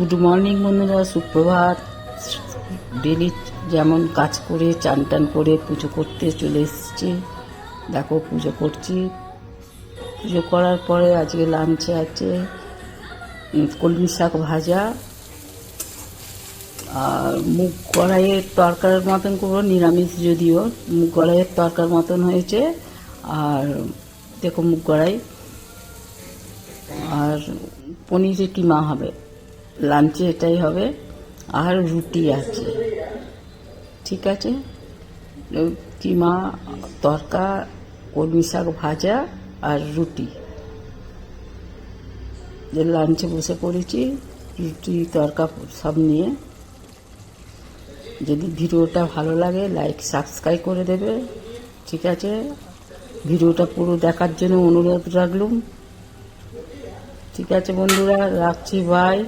Good morning বন্ধুরা, সুপ্রভাত। Daily যেমন কাজ করে চান টান করে পুজো করতে চলে এসেছি। দেখো পুজো করছি। পুজো করার পরে আজকে লাঞ্চে আছে কলমি শাক ভাজা আর মুগ কড়াইয়ের তরকার মতন করবো, নিরামিষ যদিও মুগ কড়াইয়ের তরকার মতন হয়েছে। আর দেখো মুগ কড়াই আর পনিরের কিমা হবে, লাঞ্চে এটাই হবে। আর রুটি আছে, ঠিক আছে। কিমা, তরকা, কলমি শাক ভাজা আর রুটি। যে লাঞ্চে বসে পড়েছি, রুটি তরকা সব নিয়ে। যদি ভিডিওটা ভালো লাগে লাইক সাবস্ক্রাইব করে দেবে, ঠিক আছে। ভিডিওটা পুরো দেখার জন্য অনুরোধ রাখলুম, ঠিক আছে বন্ধুরা, রাখছি, বাই।